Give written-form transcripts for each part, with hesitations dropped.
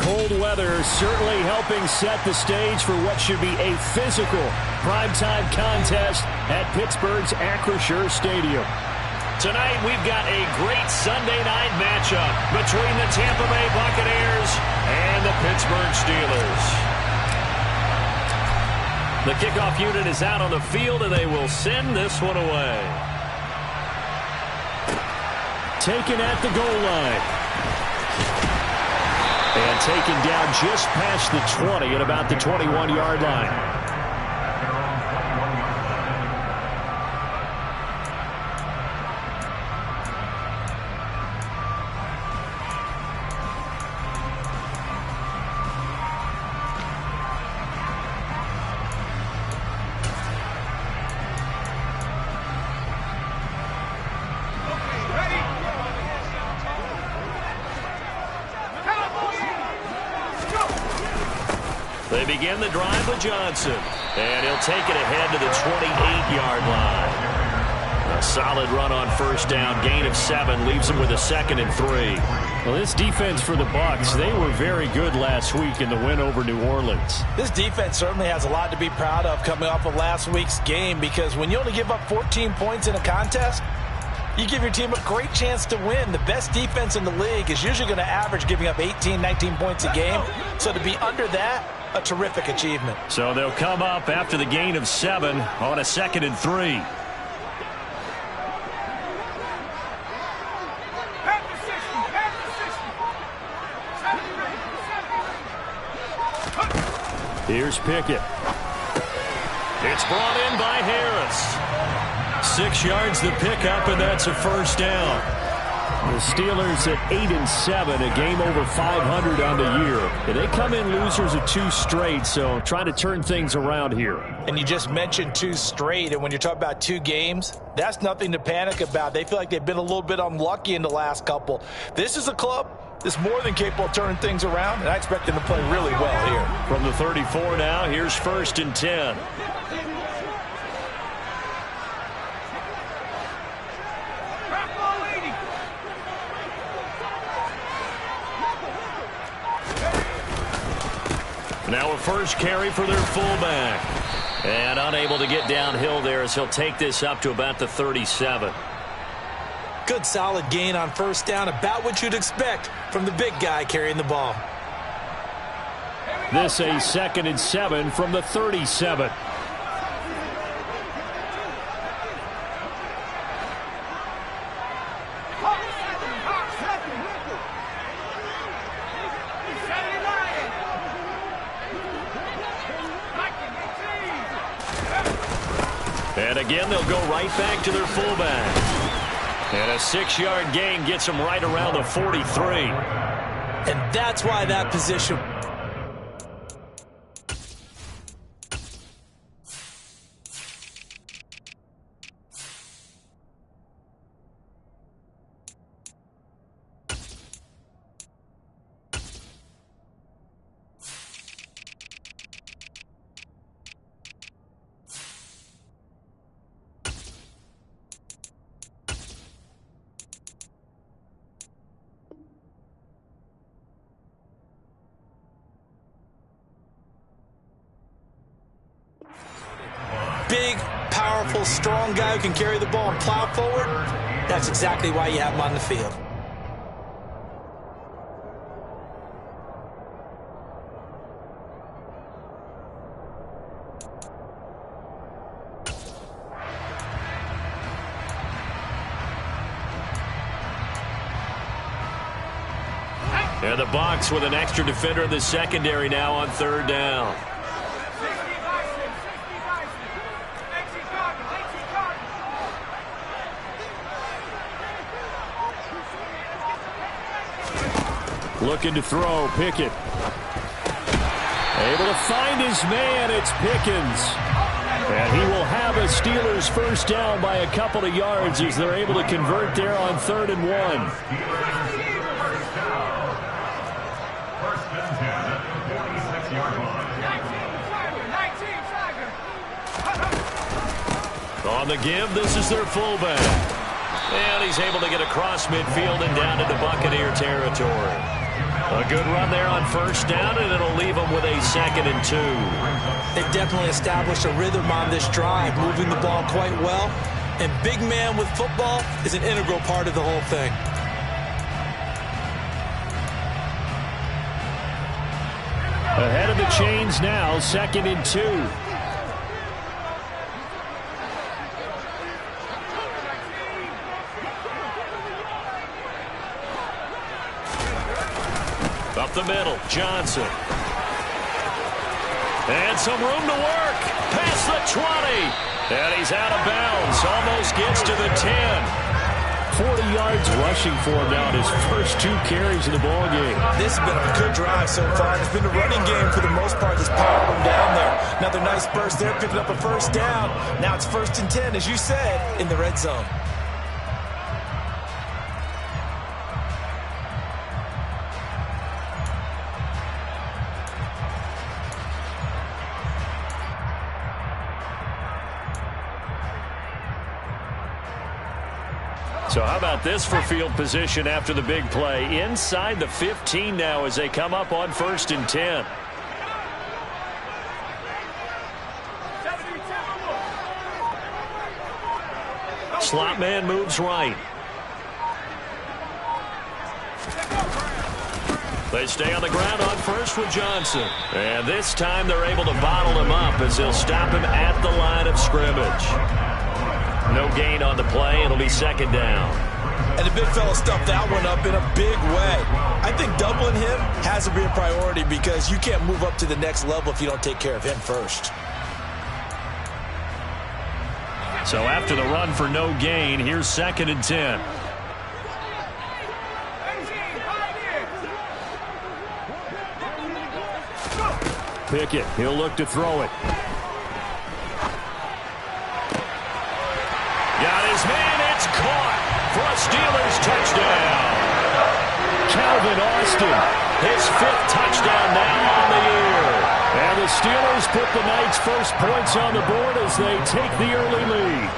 cold weather certainly helping set the stage for what should be a physical primetime contest at Pittsburgh's Acrisure Stadium. Tonight, we've got a great Sunday night matchup between the Tampa Bay Buccaneers and the Pittsburgh Steelers. The kickoff unit is out on the field, and they will send this one away. Taken at the goal line. And taken down just past the 20 at about the 21-yard line. They begin the drive with Johnson, and he'll take it ahead to the 28-yard line. A solid run on first down, gain of 7, leaves him with a 2nd and 3. Well, this defense for the Bucs, they were very good last week in the win over New Orleans. This defense certainly has a lot to be proud of coming off of last week's game, because when you only give up 14 points in a contest, you give your team a great chance to win. The best defense in the league is usually going to average giving up 18, 19 points a game. So to be under that, a terrific achievement. So they'll come up after the gain of 7 on a 2nd and 3. Here's Pickett. It's brought in by Harris. 6 yards the pickup, and that's a first down. The Steelers at 8-7, a game over 500 on the year. And they come in losers of 2 straight, so trying to turn things around here. And you just mentioned 2 straight, and when you're talking about 2 games, that's nothing to panic about. They feel like they've been a little bit unlucky in the last couple. This is a club that's more than capable of turning things around, and I expect them to play really well here. From the 34 now, here's 1st and 10. Now a first carry for their fullback. And unable to get downhill there as he'll take this up to about the 37. Good solid gain on first down, about what you'd expect from the big guy carrying the ball. This a 2nd and 7 from the 37. And again, they'll go right back to their fullback. And a 6-yard gain gets them right around the 43. And that's why that position... Big, powerful, strong guy who can carry the ball and plow forward. That's exactly why you have him on the field. And the Bucs with an extra defender in the secondary now on 3rd down. Looking to throw, Pickett. Able to find his man, it's Pickens. And he will have a Steelers first down by a couple of yards as they're able to convert there on 3rd and 1. On the give, this is their fullback. And he's able to get across midfield and down into Buccaneer territory. A good run there on first down, and it'll leave them with a 2nd and 2. They've definitely established a rhythm on this drive, moving the ball quite well. And big man with football is an integral part of the whole thing. Ahead of the chains now, 2nd and 2. Up the middle, Johnson. And some room to work. Past the 20. And he's out of bounds. Almost gets to the 10. 40 yards rushing for him now in his first 2 carries in the ballgame. This has been a good drive so far. It's been a running game for the most part that's powered him down there. Another nice burst there, picking up a first down. Now it's 1st and 10, as you said, in the red zone. So how about this for field position after the big play? Inside the 15 now as they come up on 1st and 10. Slot man moves right. They stay on the ground on first with Johnson. And this time they're able to bottle him up as they'll stop him at the line of scrimmage. No gain on the play. It'll be 2nd down. And the big fella stuffed that one up in a big way. I think doubling him has to be a priority because you can't move up to the next level if you don't take care of him first. So after the run for no gain, here's 2nd and 10. Pickett, he'll look to throw it. Got his man, it's caught for a Steelers touchdown. Calvin Austin, His 5th touchdown now on the year. and the Steelers put the night's first points on the board as they take the early lead.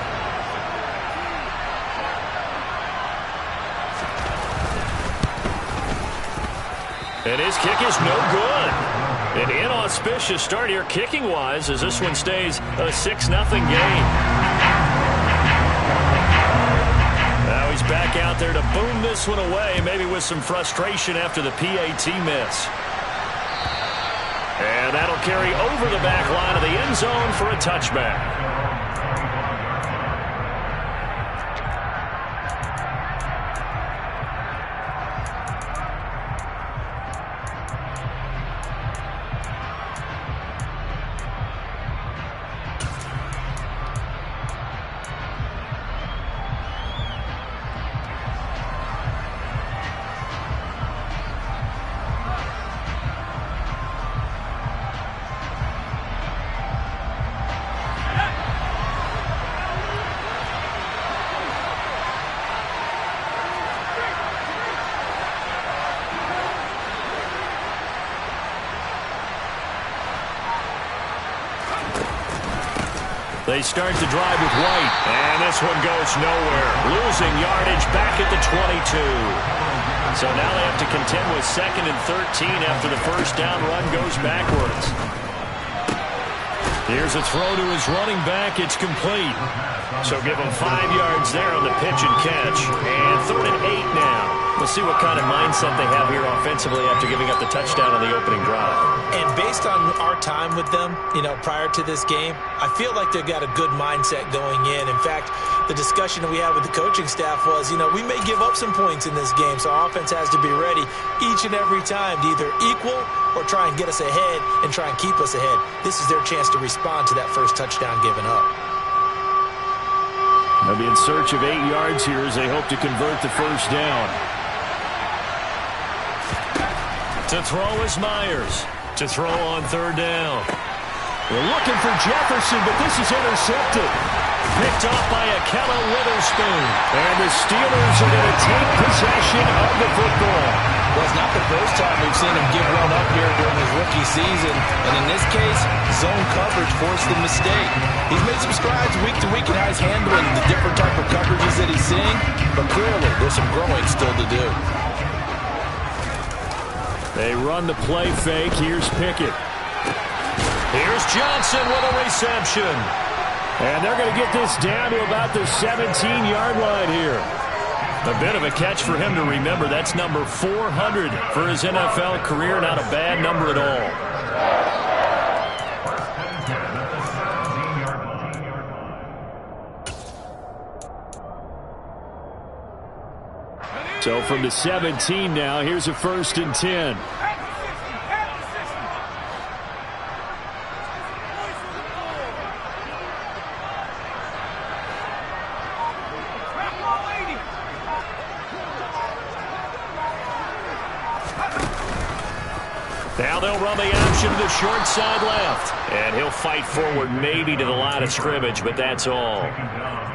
And his kick is no good. An inauspicious start here kicking-wise as this one stays a 6-0 game. Now he's back out there to boom this one away, maybe with some frustration after the PAT miss. And that'll carry over the back line of the end zone for a touchback. They start to drive with White, and this one goes nowhere. Losing yardage back at the 22. So now they have to contend with 2nd and 13 after the first down run goes backwards. Here's a throw to his running back. It's complete. So give him 5 yards there on the pitch and catch. And 3rd and 8 now. Let's see what kind of mindset they have here offensively after giving up the touchdown on the opening drive. And based on our time with them, prior to this game, I feel like they've got a good mindset going in. In fact, the discussion that we had with the coaching staff was, we may give up some points in this game, so our offense has to be ready each and every time to either equal or try and get us ahead and try and keep us ahead. This is their chance to respond to that first touchdown given up. They'll be in search of 8 yards here as they hope to convert the first down. To throw is Myers. To throw on 3rd down. They're looking for Jefferson, but this is intercepted. Picked off by Akella Witherspoon. And the Steelers are going to take possession of the football. Well, it's not the first time we've seen him give one up here during his rookie season. And in this case, zone coverage forced the mistake. He's made some strides week to week in how he's handling the different type of coverages that he's seeing. But clearly, there's some growing still to do. They run the play fake. Here's Pickett. Here's Johnson with a reception. And they're going to get this down to about the 17-yard line here. A bit of a catch for him to remember. That's number 400 for his NFL career. Not a bad number at all. So from the 17 now, here's a 1st and 10. Now they'll run the option to the short side left. And he'll fight forward maybe to the line of scrimmage, but that's all.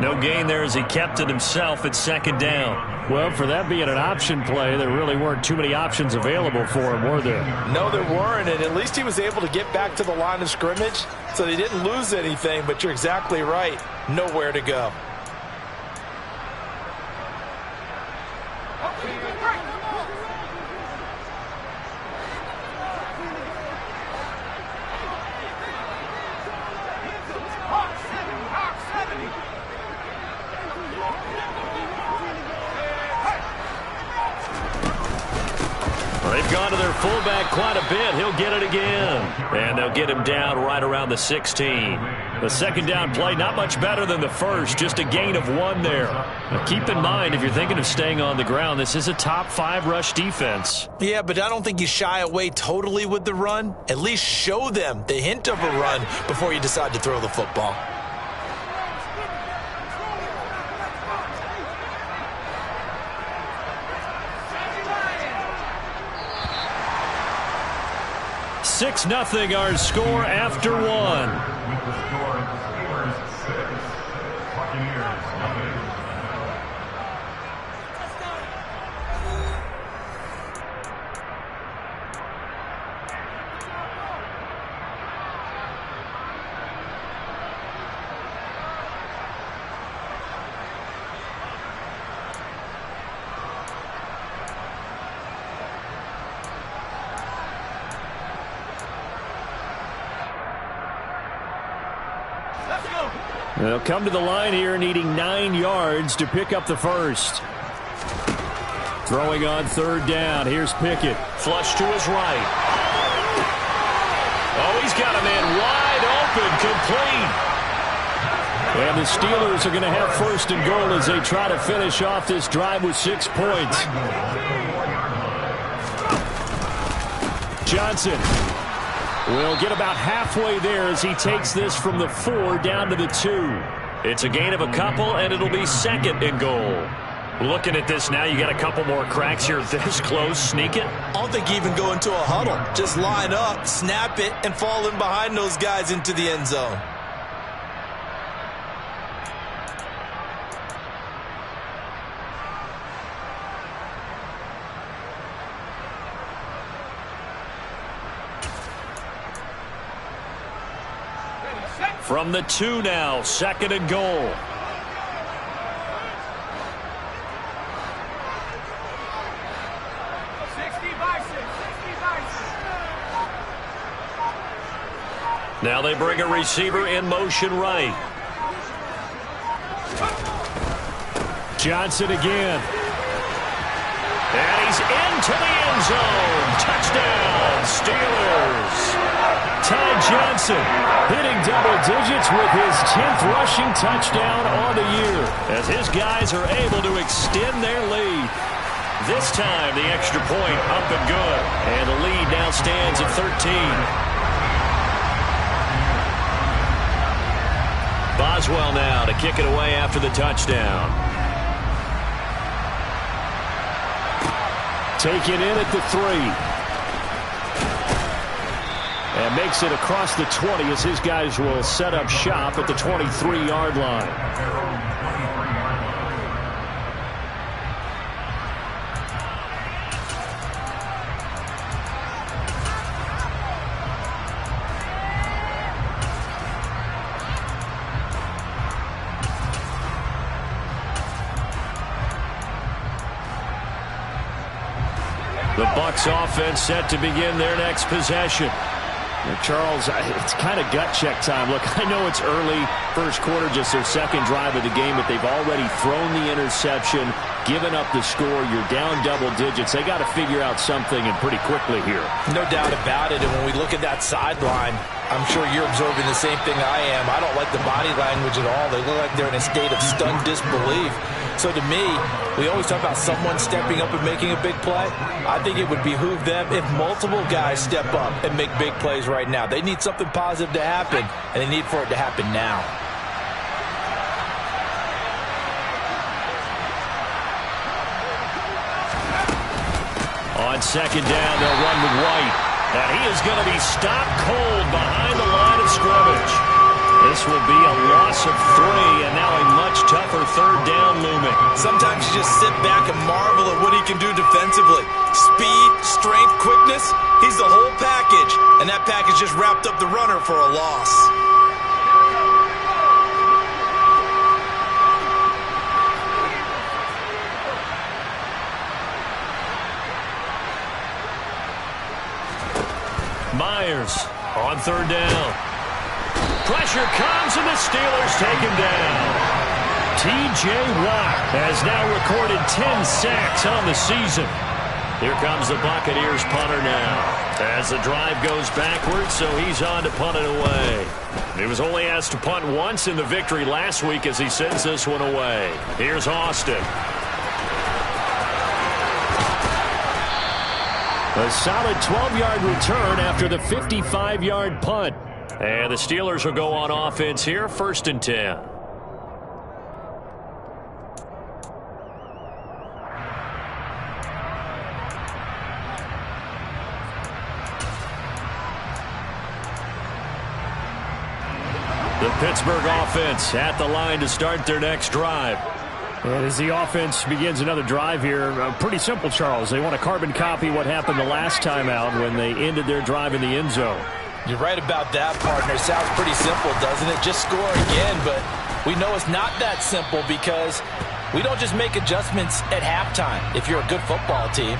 No gain there as he kept it himself at 2nd down. Well, for that being an option play, there really weren't too many options available for him, were there? No, there weren't, and at least he was able to get back to the line of scrimmage, so they didn't lose anything, but you're exactly right. Nowhere to go. They've gone to their fullback quite a bit. He'll get it again. And they'll get him down right around the 16. The 2nd down play, not much better than the first. Just a gain of 1 there. Now keep in mind, if you're thinking of staying on the ground, this is a top 5 rush defense. Yeah, but I don't think you shy away totally with the run. At least show them the hint of a run before you decide to throw the football. Six nothing our score after 1. With the score, Steelers 6, Buccaneers nothing. They'll come to the line here needing 9 yards to pick up the first. Throwing on 3rd down. Here's Pickett. Flush to his right. Oh, he's got a man wide open, complete. And the Steelers are going to have 1st and goal as they try to finish off this drive with 6 points. Johnson will get about halfway there as he takes this from the 4 down to the 2. It's a gain of a couple, and it'll be 2nd and goal. Looking at this now, you got a couple more cracks here this close. Sneak it. I don't think you even go into a huddle. Just line up, snap it, and fall in behind those guys into the end zone. From the 2 now, 2nd and goal. Now they bring a receiver in motion right. Johnson again. And he's into the end zone. Touchdown, Steelers. Ty Johnson hitting double digits with his 10th rushing touchdown on the year, as his guys are able to extend their lead. This time the extra point up and good. And the lead now stands at 13. Boswell now to kick it away after the touchdown. Taken in at the 3. And makes it across the 20 as his guys will set up shop at the 23-yard line. The Bucs offense set to begin their next possession. Charles, it's kind of gut check time. Look, I know it's early, first quarter, just their second drive of the game, but they've already thrown the interception, given up the score. You're down double digits. They got to figure out something, and pretty quickly here. No doubt about it. And when we look at that sideline, I'm sure you're observing the same thing I am. I don't like the body language at all. They look like they're in a state of stunned disbelief. So to me, we always talk about someone stepping up and making a big play. I think it would behoove them if multiple guys step up and make big plays right now. They need something positive to happen, and they need for it to happen now. On second down, they'll run with White. And he is going to be stopped cold behind the line of scrimmage. This will be a loss of 3, and now a much tougher third down looming. Sometimes you just sit back and marvel at what he can do defensively. Speed, strength, quickness, he's the whole package. And that package just wrapped up the runner for a loss. Myers on third down. Pressure comes, and the Steelers take him down. T.J. Watt has now recorded 10 sacks on the season. Here comes the Buccaneers punter now. As the drive goes backwards, so he's on to punt it away. He was only asked to punt once in the victory last week as he sends this one away. Here's Austin. A solid 12-yard return after the 55-yard punt. And the Steelers will go on offense here, 1st and 10. The Pittsburgh offense at the line to start their next drive. And as the offense begins another drive here, pretty simple, Charles. They want to carbon copy what happened the last time out when they ended their drive in the end zone. You're right about that, partner. Sounds pretty simple, doesn't it? Just score again, but we know it's not that simple because we don't just make adjustments at halftime. If you're a good football team,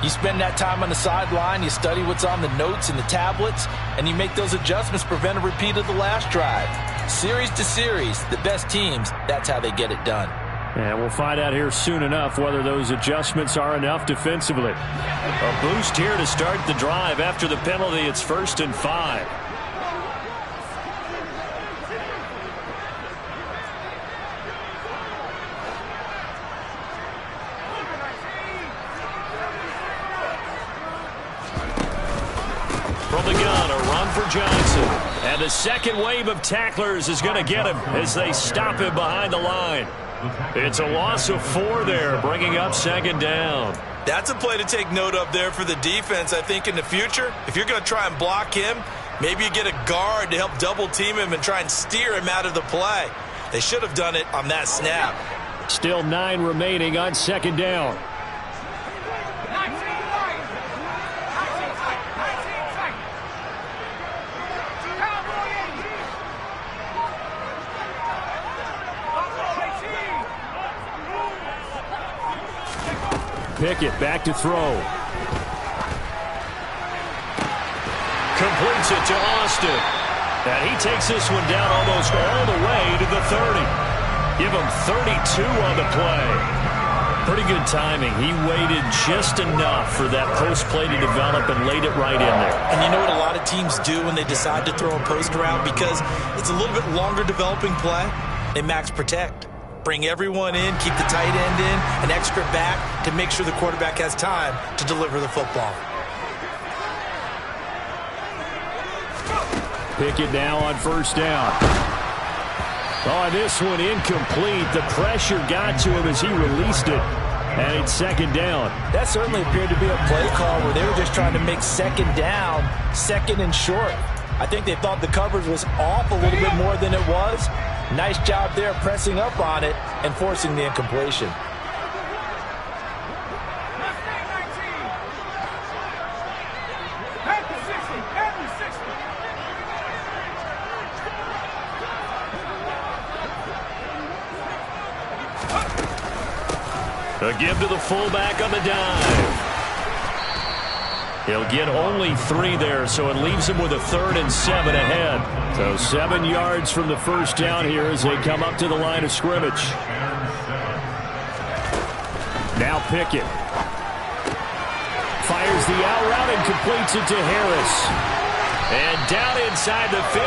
you spend that time on the sideline, you study what's on the notes and the tablets, and you make those adjustments, prevent a repeat of the last drive. Series to series, the best teams, that's how they get it done. And we'll find out here soon enough whether those adjustments are enough defensively. A boost here to start the drive. After the penalty, it's 1st and 5. From the gun, a run for Johnson. And the second wave of tacklers is going to get him as they stop him behind the line. It's a loss of 4 there, bringing up 2nd down. That's a play to take note of there for the defense, I think, in the future. If you're going to try and block him, maybe you get a guard to help double-team him and try and steer him out of the play. They should have done it on that snap. Still 9 remaining on 2nd down. Pickett back to throw. Completes it to Austin. And he takes this one down almost all the way to the 30. Give him 32 on the play. Pretty good timing. He waited just enough for that post play to develop and laid it right in there. And you know what a lot of teams do when they decide to throw a post route? Because it's a little bit longer developing play, they max protect. Bring everyone in, keep the tight end in, an extra back to make sure the quarterback has time to deliver the football. Pickett now on 1st down. Oh, this one incomplete. The pressure got to him as he released it. And it's 2nd down. That certainly appeared to be a play call where they were just trying to make 2nd down, 2nd and short. I think they thought the coverage was off a little bit more than it was. Nice job there pressing up on it and forcing the incompletion. A give to the fullback on the dive. He'll get only 3 there, so it leaves him with a 3rd and 7 ahead. So 7 yards from the first down here as they come up to the line of scrimmage. Now Pickett. Fires the out route and completes it to Harris. And down inside the 15,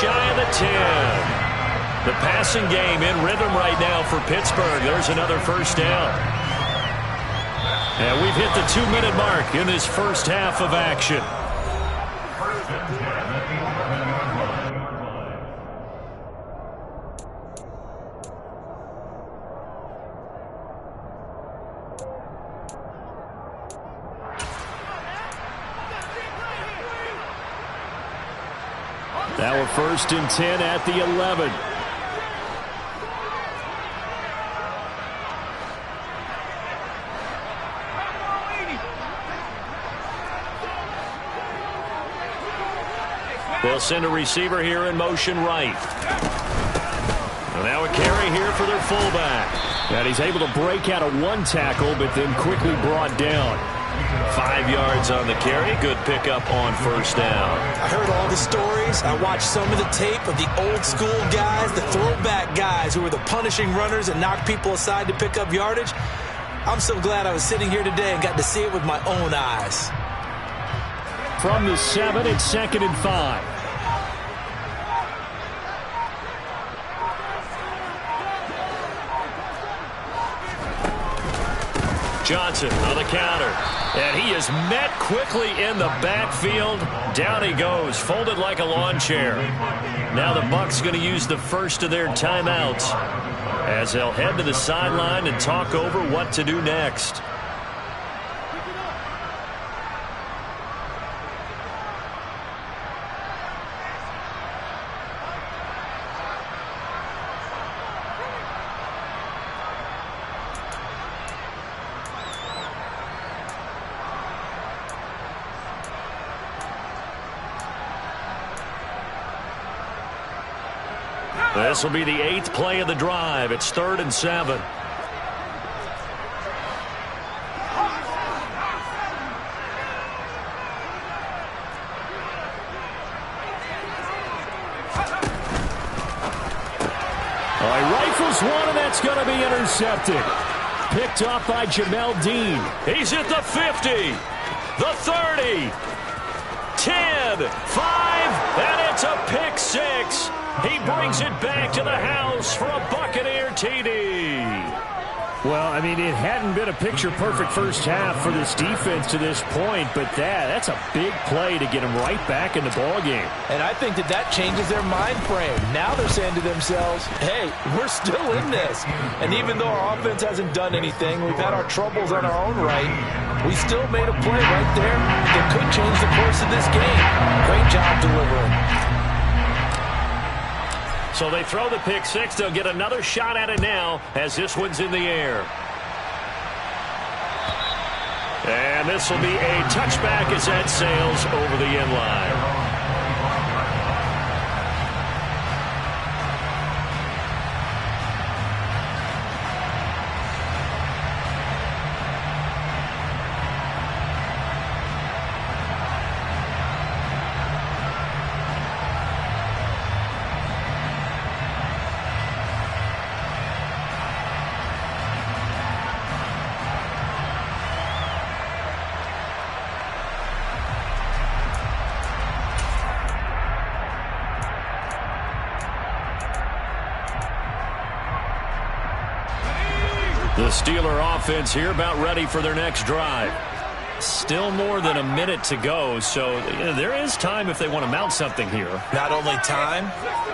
shy of the 10. The passing game in rhythm right now for Pittsburgh. There's another first down. And we've hit the 2-minute mark in this first half of action. Now we're 1st and 10 at the 11. They'll send a receiver here in motion right. And now a carry here for their fullback. And he's able to break out of 1 tackle, but then quickly brought down. 5 yards on the carry. Good pickup on first down. I heard all the stories. I watched some of the tape of the old school guys, the throwback guys who were the punishing runners and knocked people aside to pick up yardage. I'm so glad I was sitting here today and got to see it with my own eyes. From the 7, it's 2nd and 5. Johnson on the counter. And he is met quickly in the backfield. Down he goes, folded like a lawn chair. Now the Bucs going to use the first of their timeouts as they'll head to the sideline and talk over what to do next. This will be the 8th play of the drive. It's 3rd and 7. He rifles one, and that's going to be intercepted. Picked off by Jamel Dean. He's at the 50, the 30, 10, 5, and it's a pick 6. He brings it back to the house for a Buccaneer TD. Well, I mean, it hadn't been a picture-perfect first half for this defense to this point, but that's a big play to get them right back in the ballgame. And I think that changes their mind frame. Now they're saying to themselves, hey, we're still in this. And even though our offense hasn't done anything, we've had our troubles on our own right, we still made a play right there that could change the course of this game. Great job delivering. So they throw the pick 6. They'll get another shot at it now as this one's in the air. And this will be a touchback as that sails over the end line. The Steeler offense here about ready for their next drive. Still more than a minute to go, so there is time if they want to mount something here. Not only time,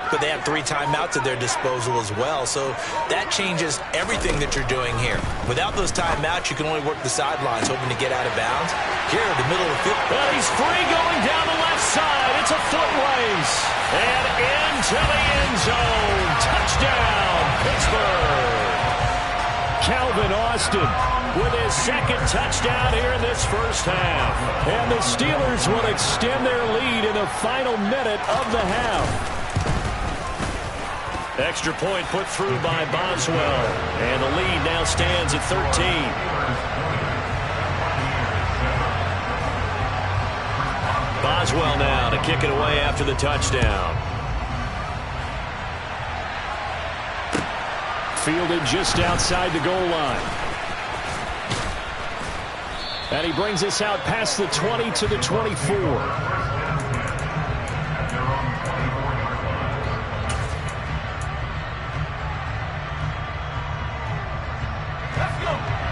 but they have 3 timeouts at their disposal as well, so that changes everything that you're doing here. Without those timeouts, you can only work the sidelines, hoping to get out of bounds. Here, the middle of the field. Well, he's free going down the left side. It's a foot race. And into the end zone. Touchdown, Pittsburgh. Calvin Austin with his 2nd touchdown here in this first half. And the Steelers will extend their lead in the final minute of the half. Extra point put through by Boswell. And the lead now stands at 13. Boswell now to kick it away after the touchdown. Fielded just outside the goal line. And he brings us out past the 20 to the 24.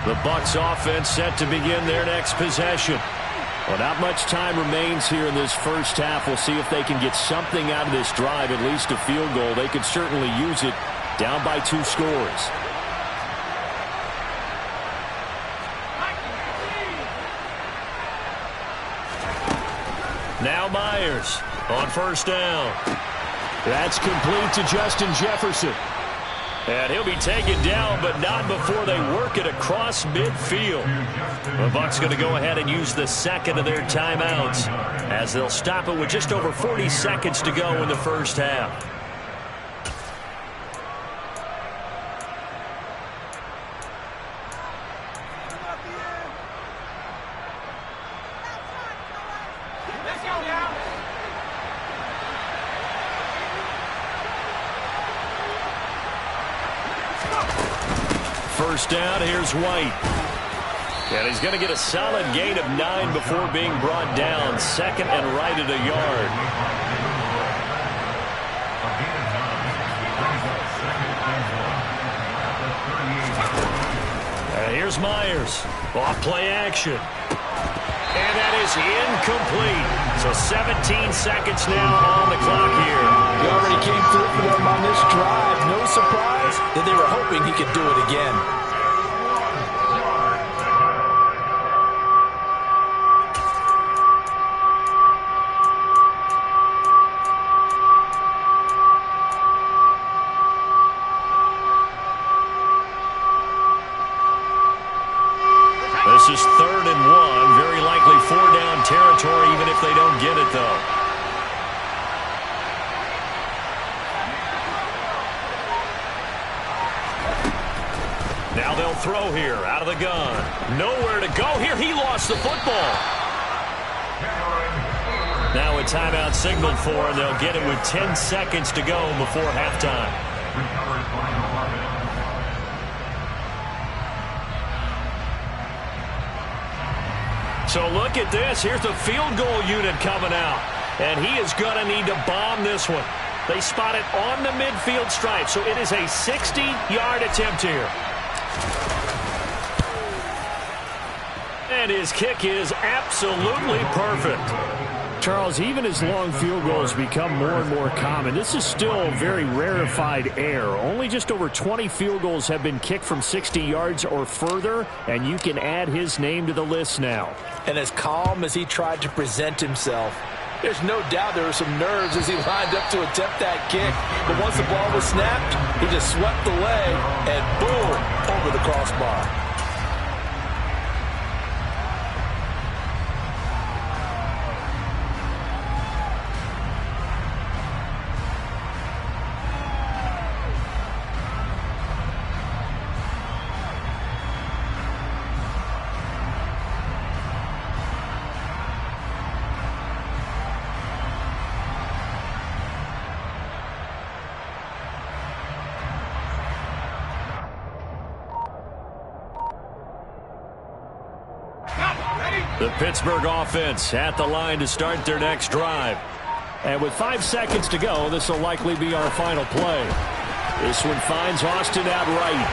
The Bucs offense set to begin their next possession. Well, not much time remains here in this first half. We'll see if they can get something out of this drive, at least a field goal. They could certainly use it. Down by 2 scores. Now Myers on first down. That's complete to Justin Jefferson. And he'll be taken down, but not before they work it across midfield. The Bucs going to go ahead and use the second of their timeouts as they'll stop it with just over 40 seconds to go in the first half. First down, here's White. And he's going to get a solid gain of 9 before being brought down. Second and right at a yard. And here's Myers. Off play action. And that is incomplete. So 17 seconds now on the clock here. He already came through for them on this drive. No surprise that they were hoping he could do it again. This is 3rd and 1. Very likely 4-down territory, even if they don't get it, though. Now they'll throw here out of the gun. Nowhere to go here. He lost the football. Now a timeout signaled for, and they'll get it with 10 seconds to go before halftime. So look at this. Here's the field goal unit coming out. And he is going to need to bomb this one. They spot it on the midfield stripe. So it is a 60-yard attempt here. And his kick is absolutely perfect. Charles, even as long field goals become more and more common, this is still very rarefied air. Only just over 20 field goals have been kicked from 60 yards or further, and you can add his name to the list now. And as calm as he tried to present himself, there's no doubt there were some nerves as he lined up to attempt that kick. But once the ball was snapped, he just swept the leg and boom, over the crossbar. The Pittsburgh offense at the line to start their next drive. And with 5 seconds to go, this will likely be our final play. This one finds Austin out right.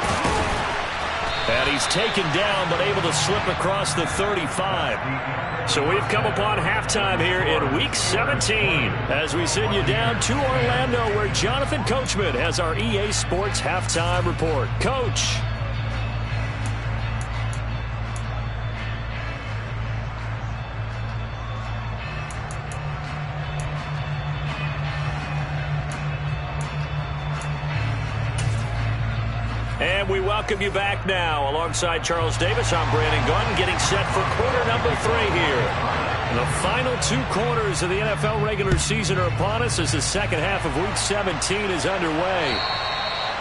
And he's taken down, but able to slip across the 35. So we've come upon halftime here in Week 17 as we send you down to Orlando, where Jonathan Coachman has our EA Sports halftime report. Coach. And we welcome you back now. Alongside Charles Davis, I'm Brandon Gordon, getting set for quarter number 3 here. The final 2 quarters of the NFL regular season are upon us as the second half of Week 17 is underway.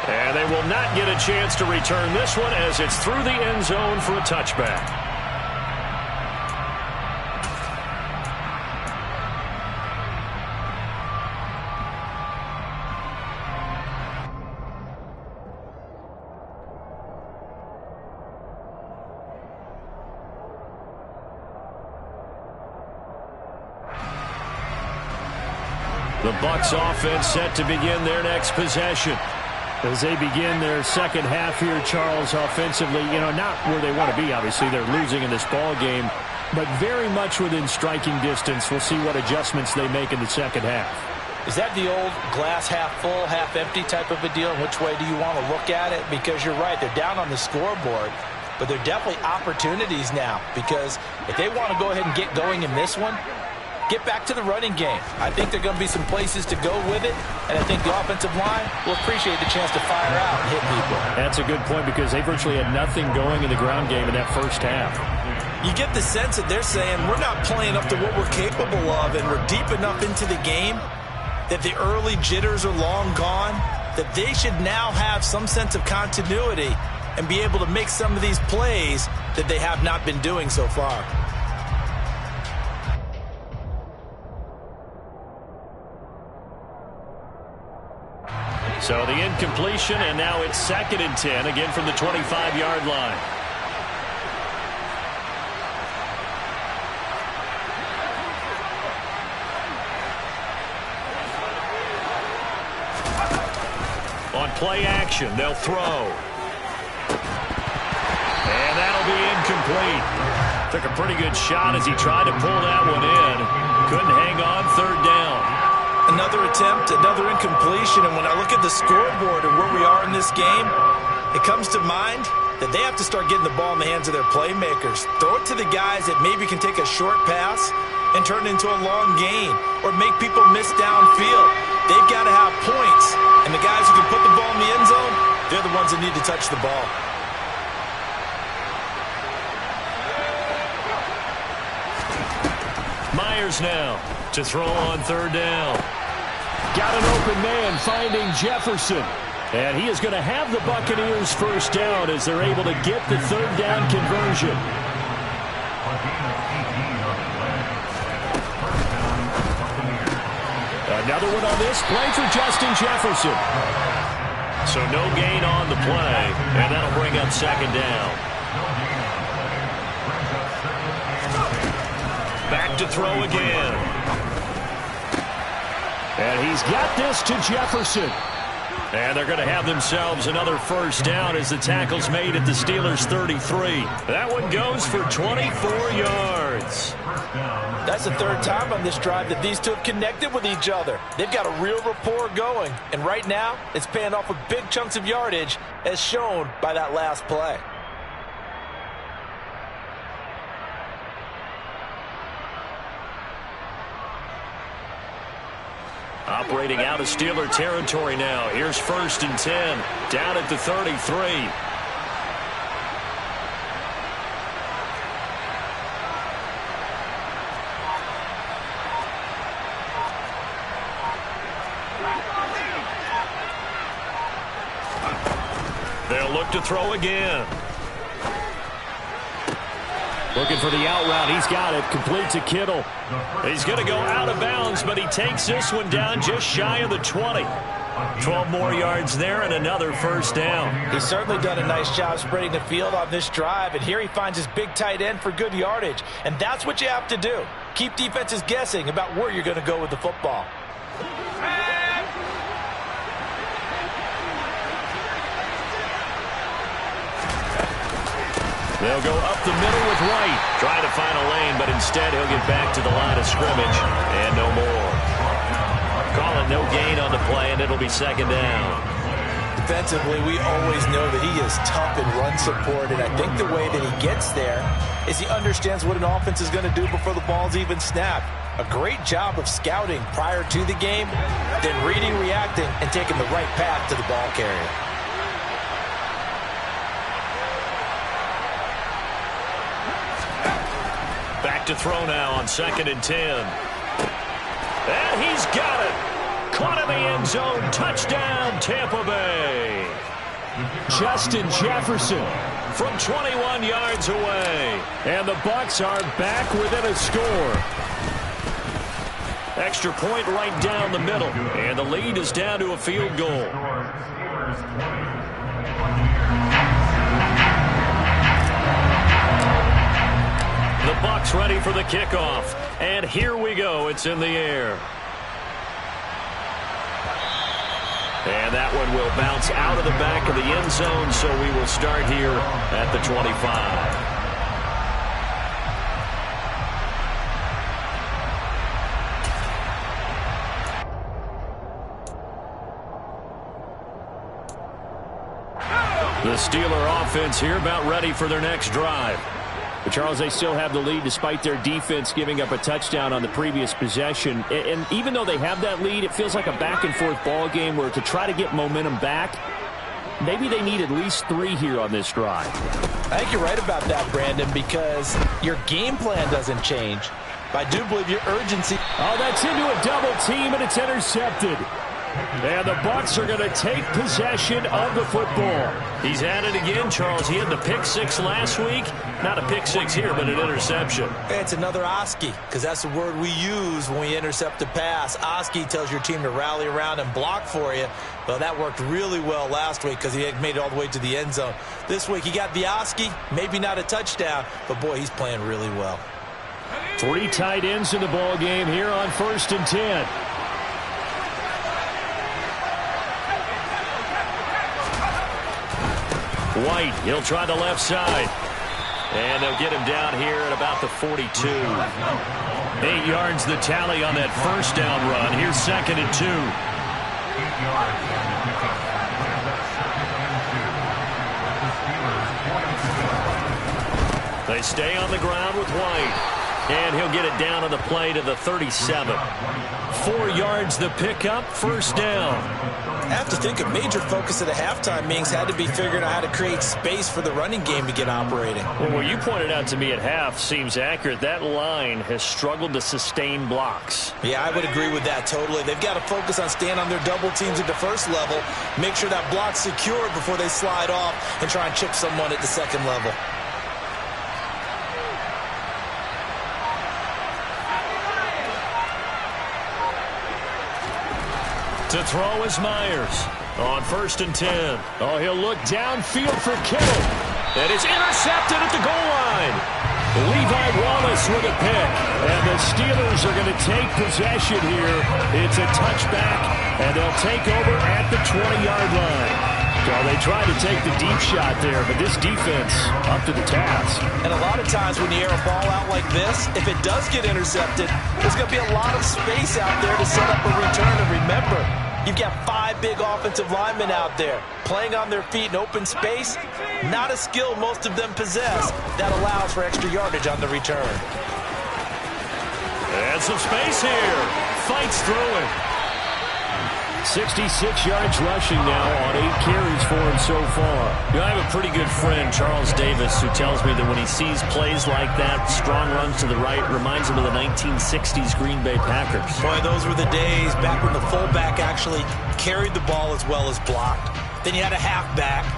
And they will not get a chance to return this one as it's through the end zone for a touchback. The Bucs offense set to begin their next possession. As they begin their second half here, Charles, offensively, not where they want to be, obviously. They're losing in this ball game, but very much within striking distance. We'll see what adjustments they make in the second half. Is that the old glass half full, half empty type of a deal? Which way do you want to look at it? Because you're right, they're down on the scoreboard, but they're definitely opportunities now, because if they want to go ahead and get going in this one, get back to the running game. I think there are going to be some places to go with it, and I think the offensive line will appreciate the chance to fire out and hit people. That's a good point, because they virtually had nothing going in the ground game in that first half. You get the sense that they're saying we're not playing up to what we're capable of, and we're deep enough into the game that the early jitters are long gone, that they should now have some sense of continuity and be able to make some of these plays that they have not been doing so far. So the incompletion, and now it's 2nd and 10, again from the 25-yard line. On play action, they'll throw. And that'll be incomplete. Took a pretty good shot as he tried to pull that one in. Couldn't hang on, 3rd down. Another attempt, another incompletion, and when I look at the scoreboard and where we are in this game, it comes to mind that they have to start getting the ball in the hands of their playmakers. Throw it to the guys that maybe can take a short pass and turn it into a long gain, or make people miss downfield. They've got to have points, and the guys who can put the ball in the end zone, they're the ones that need to touch the ball. Myers now to throw on 3rd down. Got an open man, finding Jefferson. And he is going to have the Buccaneers first down as they're able to get the 3rd down conversion. Another one on this play for Justin Jefferson. So no gain on the play, and that'll bring up 2nd down. Back to throw again. And he's got this to Jefferson. And they're going to have themselves another first down as the tackle's made at the Steelers' 33. That one goes for 24 yards. That's the 3rd time on this drive that these two have connected with each other. They've got a real rapport going. And right now, it's paying off with big chunks of yardage, as shown by that last play. Operating out of Steeler territory now. Here's 1st and 10, down at the 33. They'll look to throw again. Looking for the out route. He's got it. Complete to Kittle. He's going to go out of bounds, but he takes this one down just shy of the 20. 12 more yards there and another first down. He's certainly done a nice job spreading the field on this drive, and here he finds his big tight end for good yardage. And that's what you have to do. Keep defenses guessing about where you're going to go with the football. They'll go up the middle with White. Trying to find a lane, but instead he'll get back to the line of scrimmage. And no more. Calling no gain on the play, and it'll be 2nd down. Defensively, we always know that he is tough in run support, and I think the way that he gets there is he understands what an offense is going to do before the ball's even snapped. A great job of scouting prior to the game, then reading, reacting, and taking the right path to the ball carrier. Back to throw now on 2nd and 10. And he's got it. Caught in the end zone. Touchdown, Tampa Bay. Justin Jefferson from 21 yards away. And the Bucs are back within a score. Extra point right down the middle. And the lead is down to a field goal. The Bucs ready for the kickoff. And here we go. It's in the air. And that one will bounce out of the back of the end zone, so we will start here at the 25. The Steeler offense here about ready for their next drive. But Charles, they still have the lead despite their defense giving up a touchdown on the previous possession. And even though they have that lead, it feels like a back-and-forth ball game where to try to get momentum back, maybe they need at least 3 here on this drive. I think you're right about that, Brandon, because your game plan doesn't change. But I do believe your urgency. Oh, that's into a double team, and it's intercepted. And the Bucs are going to take possession of the football. He's at it again, Charles. He had the pick 6 last week. Not a pick 6 here, but an interception. It's another Oski, because that's the word we use when we intercept a pass. Oski tells your team to rally around and block for you. Well, that worked really well last week because he had made it all the way to the end zone. This week he got the Oski, maybe not a touchdown, but boy, he's playing really well. 3 tight ends in the ball game here on 1st and 10. White, he'll try the left side. And they'll get him down here at about the 42. 8 yards the tally on that first down run. Here's 2nd and 2. 8 yards and the pickup. That's 2nd and 2. The Steelers' 42. They stay on the ground with White. And he'll get it down on the play to the 37. 4 yards the pickup, 1st down. I have to think a major focus at the halftime meetings had to be figuring out how to create space for the running game to get operating. Well, what you pointed out to me at half seems accurate. That line has struggled to sustain blocks. Yeah, I would agree with that totally. They've got to focus on staying on their double teams at the first level, make sure that block's secured before they slide off and try and chip someone at the second level. To throw is Myers on 1st and 10. Oh, he'll look downfield for Kittle. And it's intercepted at the goal line. Levi Wallace with a pick. And the Steelers are going to take possession here. It's a touchback, and they'll take over at the 20-yard line. Well, they tried to take the deep shot there, but this defense up to the task. And a lot of times when you air a ball out like this, if it does get intercepted, there's going to be a lot of space out there to set up a return. And remember, you've got 5 big offensive linemen out there playing on their feet in open space. Not a skill most of them possess that allows for extra yardage on the return. And some space here. Fights through it. 66 yards rushing now on 8 carries for him so far. You know, I have a pretty good friend, Charles Davis, who tells me that when he sees plays like that, strong runs to the right, reminds him of the 1960s Green Bay Packers. Boy, those were the days back when the fullback actually carried the ball as well as blocked. Then you had a halfback.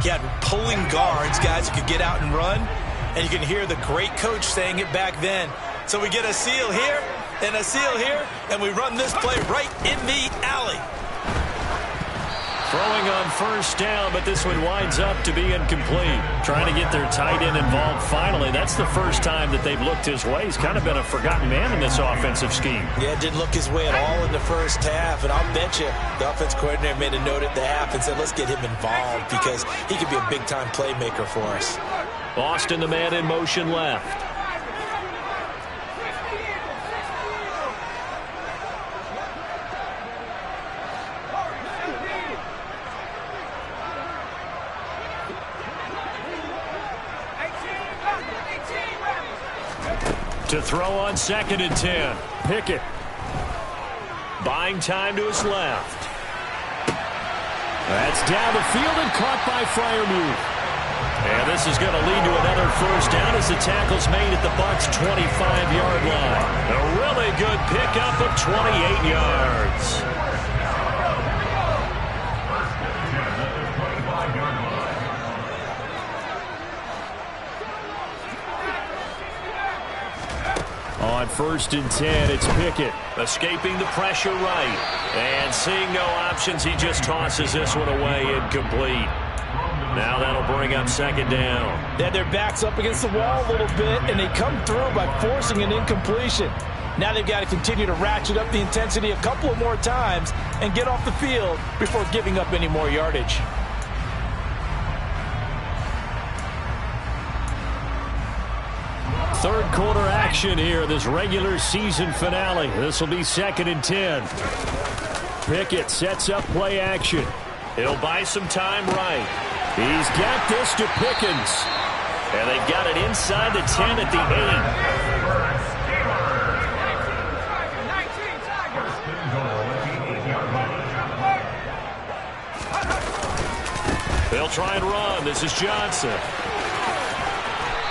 You had pulling guards, guys who could get out and run. And you can hear the great coach saying it back then. So we get a seal here and a seal here, and we run this play right in the alley. Throwing on 1st down, but this one winds up to be incomplete. Trying to get their tight end involved finally. That's the first time that they've looked his way. He's kind of been a forgotten man in this offensive scheme. Yeah, it didn't look his way at all in the first half, and I'll bet you the offense coordinator made a note at the half and said, let's get him involved because he could be a big-time playmaker for us. Austin, the man in motion left. To throw on 2nd and 10. Pickett. Buying time to his left. That's down the field and caught by Freiermuth. And this is going to lead to another 1st down as the tackle's made at the Bucs' 25-yard line. A really good pickup of 28 yards. On 1st and 10, it's Pickett. Escaping the pressure right. And seeing no options, he just tosses this one away incomplete. Now that'll bring up 2nd down. They had their backs up against the wall a little bit, and they come through by forcing an incompletion. Now they've got to continue to ratchet up the intensity a couple of more times and get off the field before giving up any more yardage. Third quarter action here, this regular season finale. This will be 2nd and 10. Pickett sets up play action. He'll buy some time right. He's got this to Pickens. And they've got it inside the 10 at the 8. They'll try and run. This is Johnson.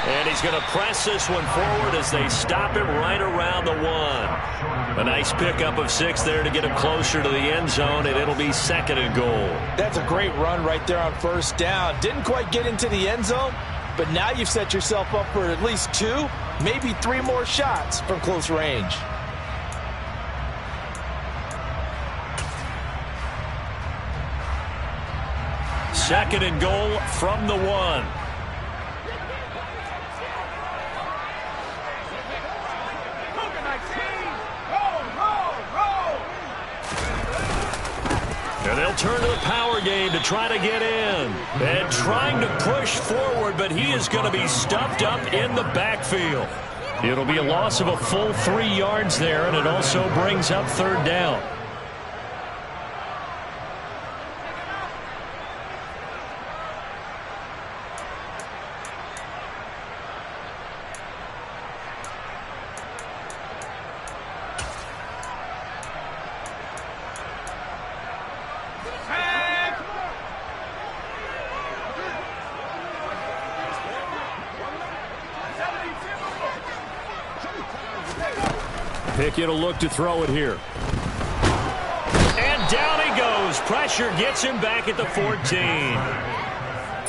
And he's going to press this one forward as they stop him right around the 1. A nice pickup of 6 there to get him closer to the end zone, and it'll be 2nd and goal. That's a great run right there on first down. Didn't quite get into the end zone, but now you've set yourself up for at least 2, maybe 3 more shots from close range. Second and goal from the 1. And they'll turn to the power game to try to get in. And trying to push forward, but he is going to be stuffed up in the backfield. It'll be a loss of a full 3 yards there, and it also brings up 3rd down. Pickett will look to throw it here. And down he goes. Pressure gets him back at the 14.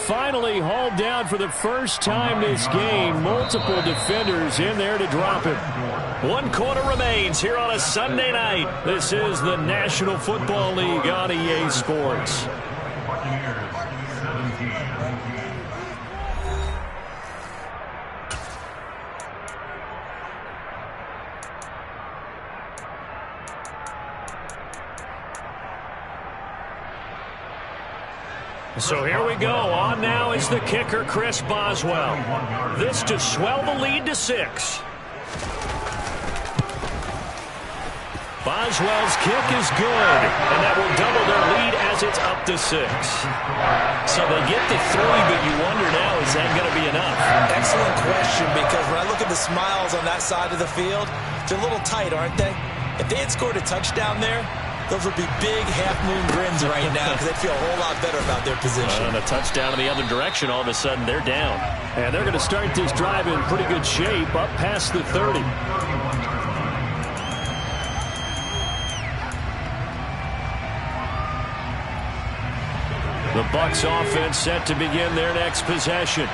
Finally hauled down for the first time this game. Multiple defenders in there to drop him. 1 quarter remains here on a Sunday night. This is the National Football League on EA Sports. So here we go. On now is the kicker, Chris Boswell. This to swell the lead to 6. Boswell's kick is good, and that will double their lead as it's up to 6. So they get to 3, but you wonder now, is that going to be enough? Excellent question, because when I look at the smiles on that side of the field, they're a little tight, aren't they? If they had scored a touchdown there, those would be big half-moon grins right now because they'd feel a whole lot better about their position. And a touchdown in the other direction, all of a sudden they're down. And they're going to start this drive in pretty good shape, up past the 30. The Bucs offense set to begin their next possession.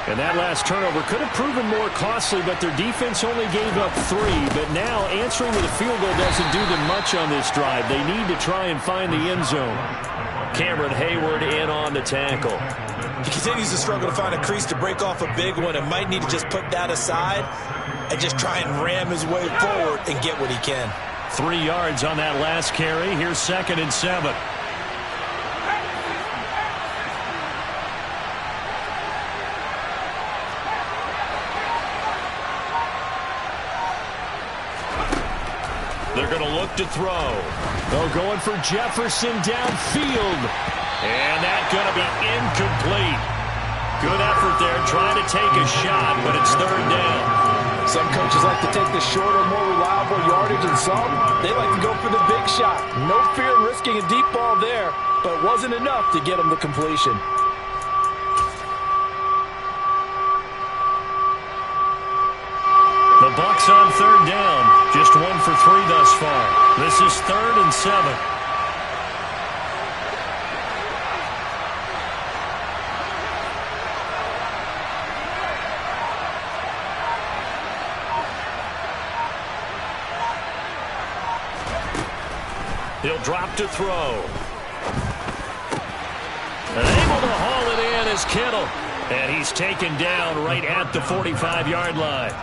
And that last turnover could have proven more costly, but their defense only gave up 3. But now answering with a field goal doesn't do them much on this drive. They need to try and find the end zone. Cameron Hayward in on the tackle. He continues to struggle to find a crease to break off a big one and might need to just put that aside and just try and ram his way forward and get what he can. 3 yards on that last carry. Here's 2nd and 7. They're going to look to throw. Oh, going for Jefferson downfield. And that's going to be incomplete. Good effort there trying to take a shot, but it's 3rd down. Some coaches like to take the shorter, more reliable yardage, and some, they like to go for the big shot. No fear in risking a deep ball there, but it wasn't enough to get them the completion. The Bucs on 3rd down. Just 1 for 3 thus far. This is 3rd and 7. He'll drop to throw. And able to haul it in is Kittle. And he's taken down right at the 45-yard line.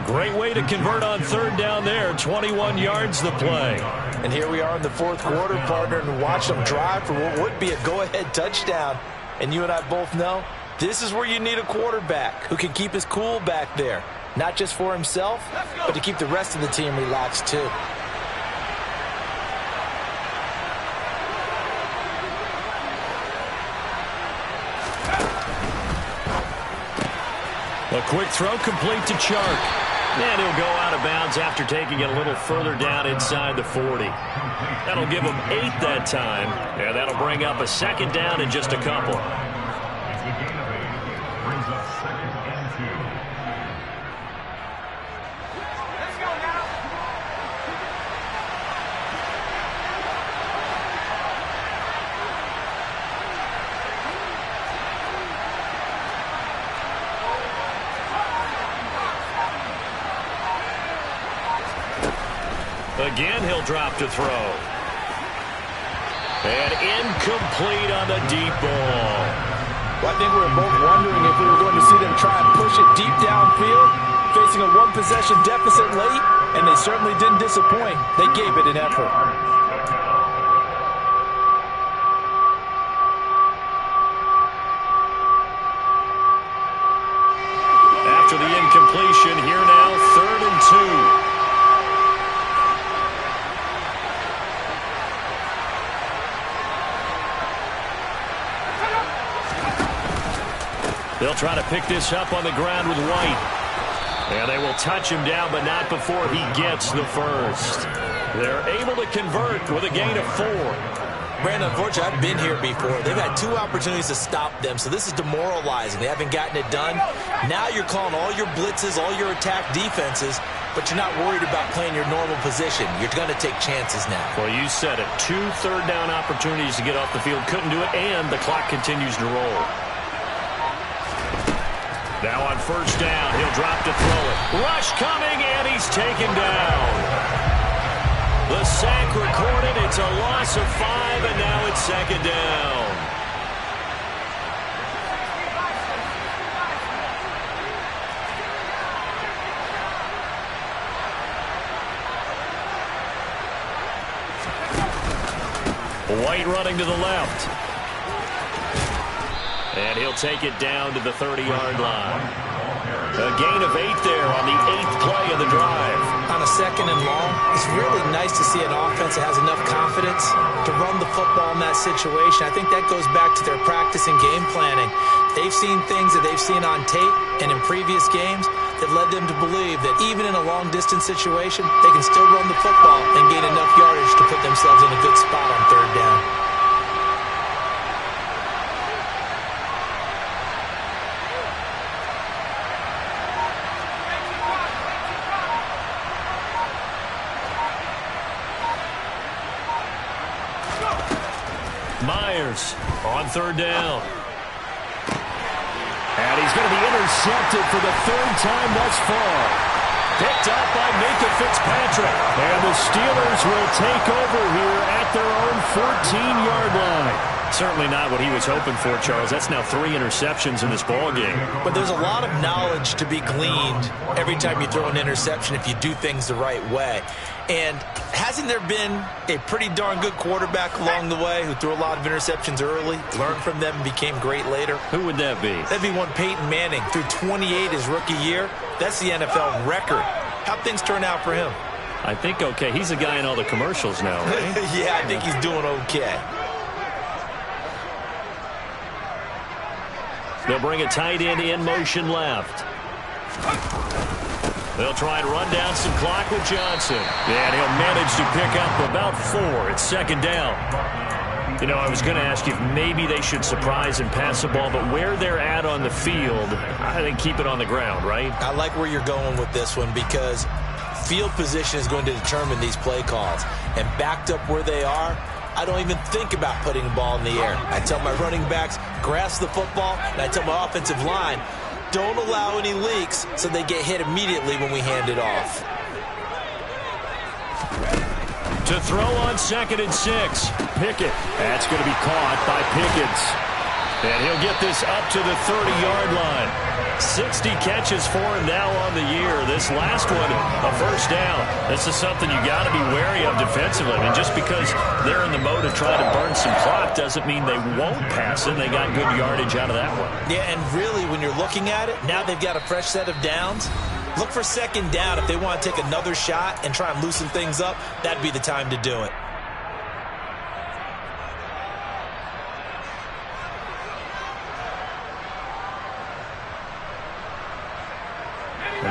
Great way to convert on third down there. 21 yards the play. And here we are in the fourth quarter, partner, and watch them drive for what would be a go-ahead touchdown. And you and I both know this is where you need a quarterback who can keep his cool back there. Not just for himself, but to keep the rest of the team relaxed too. A quick throw complete to Chark. And he'll go out of bounds after taking it a little further down inside the 40. That'll give him 8 that time. And that'll bring up a second down in just a couple. It's a gain of 8. Brings up 2nd and 2. Let's go now. Again, he'll drop to throw. And incomplete on the deep ball. Well, I think we were both wondering if we were going to see them try and push it deep downfield, facing a one-possession deficit late, and they certainly didn't disappoint. They gave it an effort. After the incompletion, here now, 3rd and 2. They'll try to pick this up on the ground with White. And they will touch him down, but not before he gets the first. They're able to convert with a gain of 4. Brandon, unfortunately, I've been here before. They've had 2 opportunities to stop them, so this is demoralizing. They haven't gotten it done. Now you're calling all your blitzes, all your attack defenses, but you're not worried about playing your normal position. You're going to take chances now. Well, you said it. 2 third-down opportunities to get off the field. Couldn't do it, and the clock continues to roll. Now on first down, he'll drop to throw it. Rush coming, and he's taken down. The sack recorded. It's a loss of 5, and now it's 2nd down. White running to the left. And he'll take it down to the 30-yard line. A gain of 8 there on the 8th play of the drive. On a 2nd and long, it's really nice to see an offense that has enough confidence to run the football in that situation. I think that goes back to their practice and game planning. They've seen things that they've seen on tape and in previous games that led them to believe that even in a long-distance situation, they can still run the football and gain enough yardage to put themselves in a good spot on 3rd down. Myers on 3rd down. And he's going to be intercepted for the 3rd time thus far. Picked up by Minka Fitzpatrick. And the Steelers will take over here at their own 14-yard line. Certainly not what he was hoping for, Charles. That's now 3 interceptions in this ball game. But there's a lot of knowledge to be gleaned every time you throw an interception if you do things the right way. And hasn't there been a pretty darn good quarterback along the way who threw a lot of interceptions early, learned from them, and became great later? Who would that be? That'd be one Peyton Manning. Threw 28 his rookie year. That's the NFL record. How'd things turn out for him? I think okay. He's a guy in all the commercials now, right? Yeah, I think he's doing okay. They'll bring a tight end in motion left. They'll try and run down some clock with Johnson. And he'll manage to pick up about 4. It's 2nd down. You know, I was going to ask you if maybe they should surprise and pass the ball, but where they're at on the field, I think keep it on the ground, right? I like where you're going with this one because field position is going to determine these play calls. And backed up where they are, I don't even think about putting the ball in the air. I tell my running backs, grasp the football, and I tell my offensive line, don't allow any leaks so they get hit immediately when we hand it off. To throw on 2nd and 6. Pickett. That's going to be caught by Pickens. And he'll get this up to the 30-yard line. 60 catches for him now on the year. This last one, a first down. This is something you got to be wary of defensively. I mean, just because they're in the mode of trying to burn some clock doesn't mean they won't pass it. They got good yardage out of that one. Yeah, and really, when you're looking at it, now they've got a fresh set of downs. Look for second down. If they want to take another shot and try and loosen things up, that'd be the time to do it.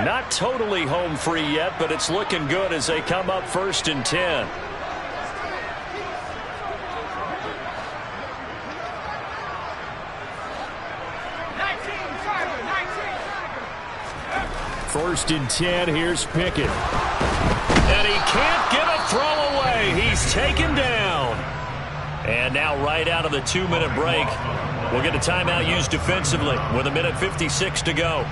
Not totally home free yet, but it's looking good as they come up 1st and 10. First and 10, here's Pickett. And he can't get a throw away. He's taken down. And now right out of the 2-minute break, we'll get a timeout used defensively with 1:56 to go.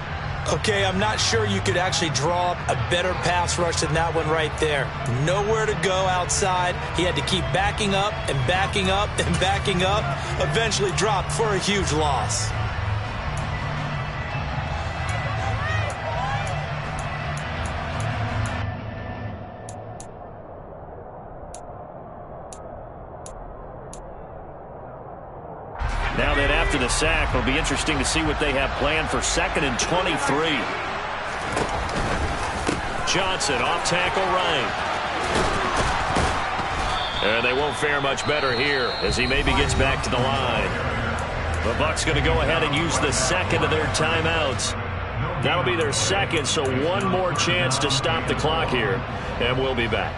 Okay, I'm not sure you could actually draw up a better pass rush than that one right there. Nowhere to go outside. He had to keep backing up and backing up and backing up. Eventually dropped for a huge loss. Now that after the sack, it'll be interesting to see what they have planned for 2nd and 23. Johnson off tackle right. And they won't fare much better here as he maybe gets back to the line. The Bucs going to go ahead and use the second of their timeouts. That'll be their second, so one more chance to stop the clock here. And we'll be back.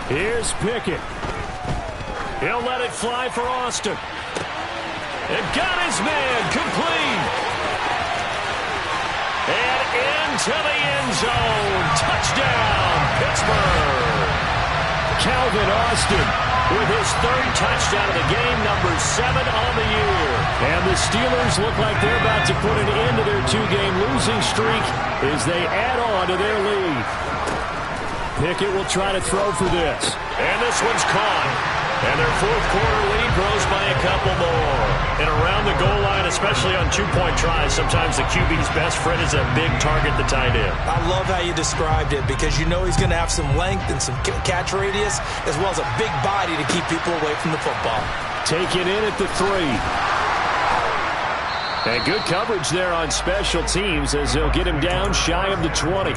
Here's Pickett. He'll let it fly for Austin. And got his man complete. And into the end zone. Touchdown, Pittsburgh. Calvin Austin with his 3rd touchdown of the game, number 7 on the year. And the Steelers look like they're about to put an end to their 2-game losing streak as they add on to their lead. Pickett will try to throw for this. And this one's caught. And their 4th quarter lead grows by a couple more. And around the goal line, especially on 2-point tries, sometimes the QB's best friend is a big target, the tight end. I love how you described it because you know he's going to have some length and some catch radius as well as a big body to keep people away from the football. Take it in at the 3. And good coverage there on special teams as they'll get him down shy of the 20.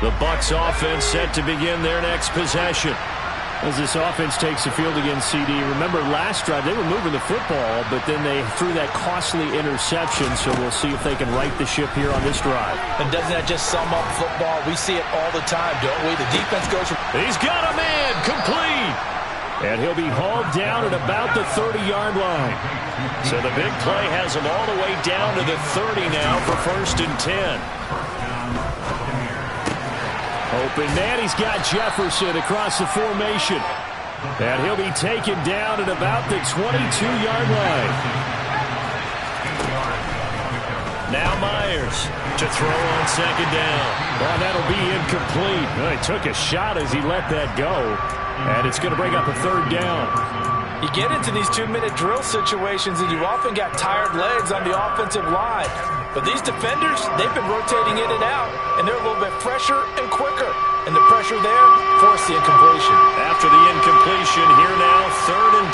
The Bucs offense set to begin their next possession. As this offense takes the field against CD, remember last drive they were moving the football, but then they threw that costly interception, so we'll see if they can right the ship here on this drive. And doesn't that just sum up football? We see it all the time, don't we? The defense goes from... He's got a man complete. And he'll be hauled down at about the 30-yard line. So the big play has him all the way down to the 30 now for 1st and 10. Open man, he's got Jefferson across the formation. And he'll be taken down at about the 22-yard line. Now Myers to throw on 2nd down. Well, that'll be incomplete. Well, he took a shot as he let that go. And it's going to bring up a 3rd down. You get into these 2-minute drill situations and you often got tired legs on the offensive line. But these defenders, they've been rotating in and out, and they're a little bit fresher and quicker. And the pressure there forced the incompletion. After the incompletion, here now, 3rd and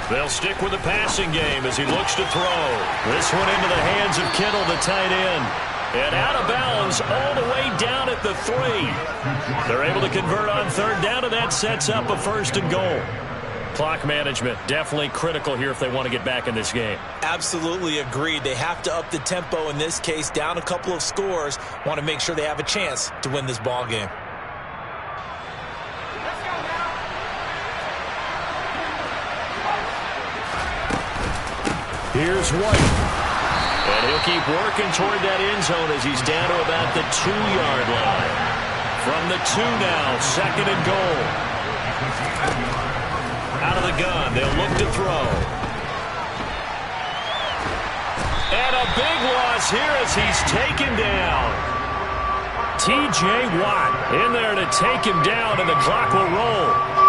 2. They'll stick with the passing game as he looks to throw. This one into the hands of Kittle, the tight end. And out of bounds all the way down at the 3. They're able to convert on 3rd down, and that sets up a 1st and goal. Clock management, definitely critical here if they want to get back in this game. Absolutely agreed. They have to up the tempo in this case, down a couple of scores. Want to make sure they have a chance to win this ball game. Let's go now. Here's White. And he'll keep working toward that end zone as he's down to about the 2-yard line. From the 2 now, 2nd and goal. Out of the gun, they'll look to throw. And a big loss here as he's taken down. T.J. Watt in there to take him down, and the clock will roll.